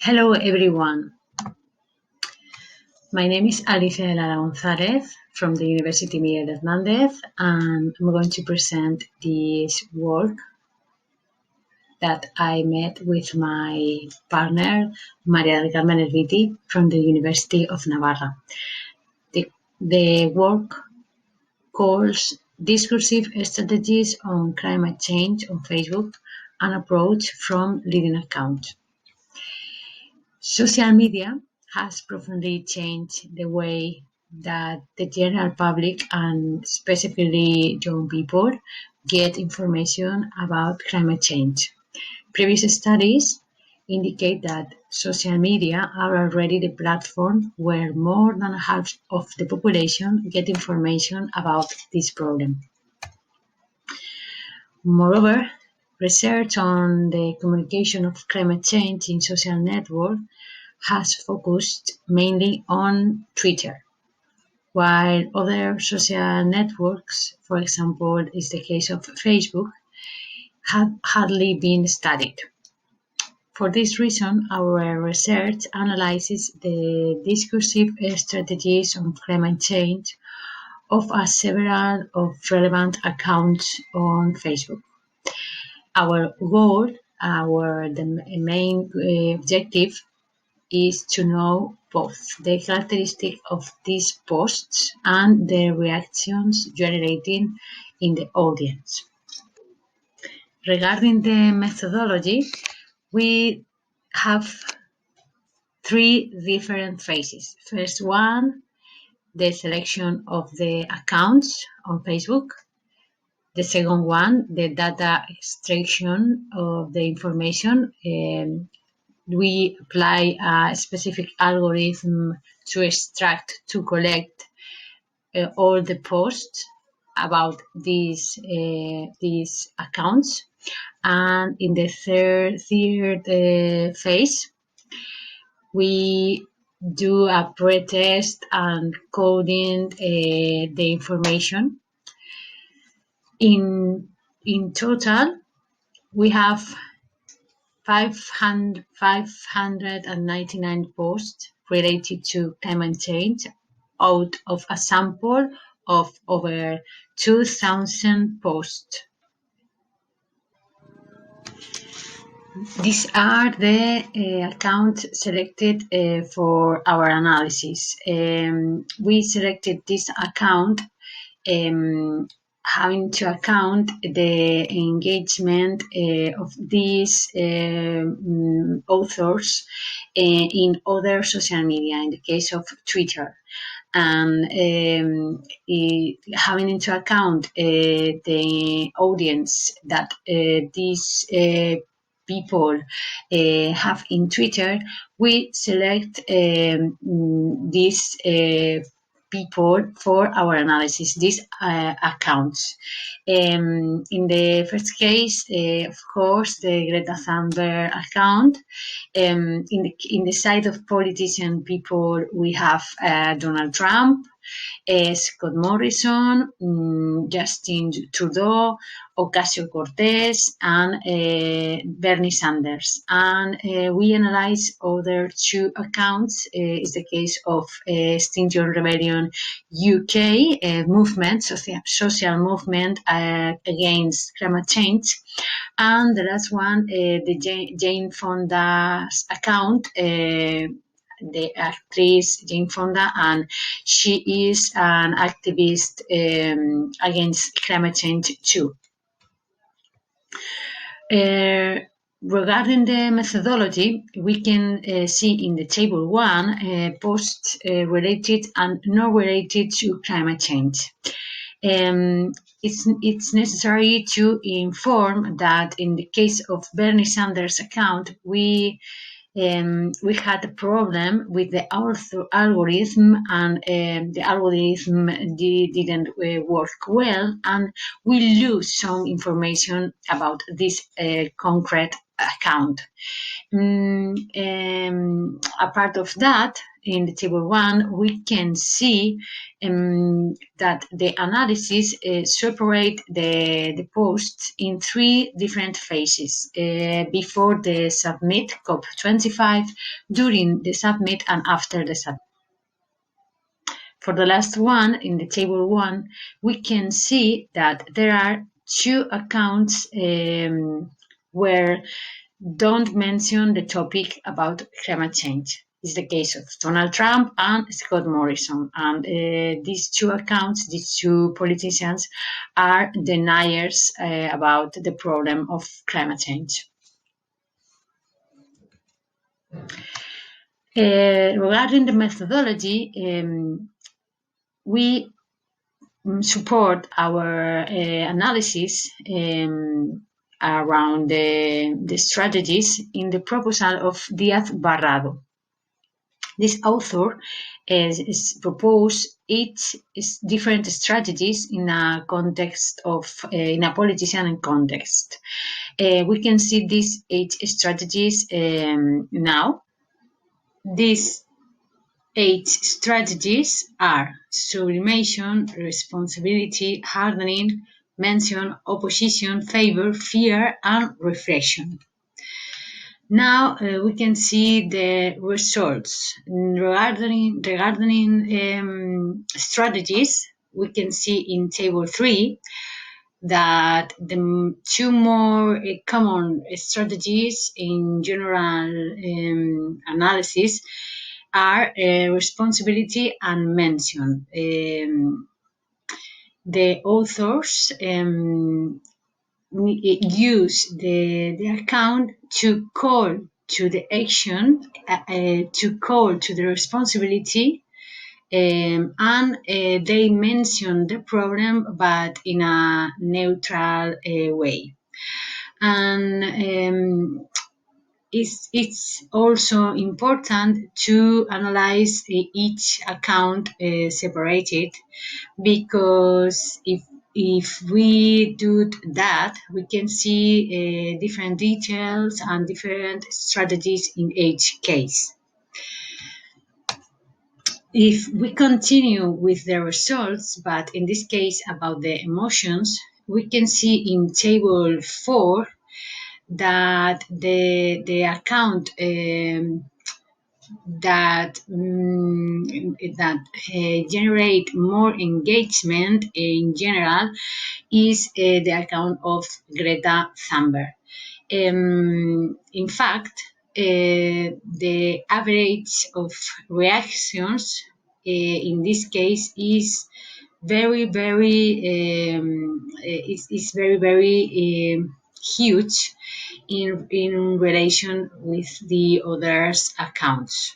Hello everyone. My name is Alicia Lara González from the University Miguel Hernández, and I'm going to present this work that I made with my partner María del Carmen Elviti from the University of Navarra. The work calls Discursive Strategies on Climate Change on Facebook, an approach from leading accounts. Social media has profoundly changed the way that the general public and specifically young people get information about climate change. Previous studies indicate that social media are already the platform where more than half of the population get information about this problem. Moreover, research on the communication of climate change in social networks has focused mainly on Twitter, while other social networks, for example, is the case of Facebook, have hardly been studied. For this reason, our research analyzes the discursive strategies on climate change of several of relevant accounts on Facebook. Our goal, the main objective is to know both the characteristics of these posts and the reactions generated in the audience. Regarding the methodology, we have three different phases. First one, the selection of the accounts on Facebook. The second one, the data extraction of the information. We apply a specific algorithm to collect all the posts about these accounts. And in the third phase, we do a pre-test and coding the information. In total, we have 599 posts related to climate change out of a sample of over 2,000 posts. These are the accounts selected for our analysis. We selected this account having to account the engagement of these authors in other social media, in the case of Twitter, and having into account the audience that these people have in Twitter, we select these people for our analysis, these accounts. In the first case, of course, the Greta Thunberg account. In the side of politician people, we have Donald Trump, Scott Morrison, Justin Trudeau, Ocasio-Cortez, and Bernie Sanders. And we analyze other two accounts. Is the case of Extinction Rebellion UK movement, social movement against climate change. And the last one, the Jane Fonda's account, the actress Jane Fonda, and she is an activist against climate change too. Regarding the methodology, we can see in the table 1 posts related and not related to climate change. It's necessary to inform that in the case of Bernie Sanders' account, we had a problem with the algorithm, and the algorithm didn't work well, and we lose some information about this concrete account. Apart of that, in the table 1, we can see that the analysis separate the posts in 3 different phases: before the submit, COP25, during the submit, and after the submit. For the last one, in the table 1, we can see that there are 2 accounts where don't mention the topic about climate change. It's the case of Donald Trump and Scott Morrison. And these 2 accounts, these 2 politicians, are deniers about the problem of climate change. Regarding the methodology, we support our analysis around the strategies in the proposal of Díaz Barrado. This author is proposed 8 different strategies in a context of in a politician context. We can see these 8 strategies now. These 8 strategies are sublimation, responsibility, hardening, mention, opposition, favor, fear, and reflection. Now we can see the results. Regarding strategies, we can see in table 3 that the 2 more common strategies in general analysis are responsibility and mention. The authors use the account to call to the action, to call to the responsibility, and they mention the problem but in a neutral way. And it's also important to analyze each account separated, because if we do that, we can see different details and different strategies in each case. If we continue with the results, but in this case about the emotions, we can see in table 4 that the account that generate more engagement in general is the account of Greta Thunberg. In fact, the average of reactions in this case is very huge in relation with the others accounts.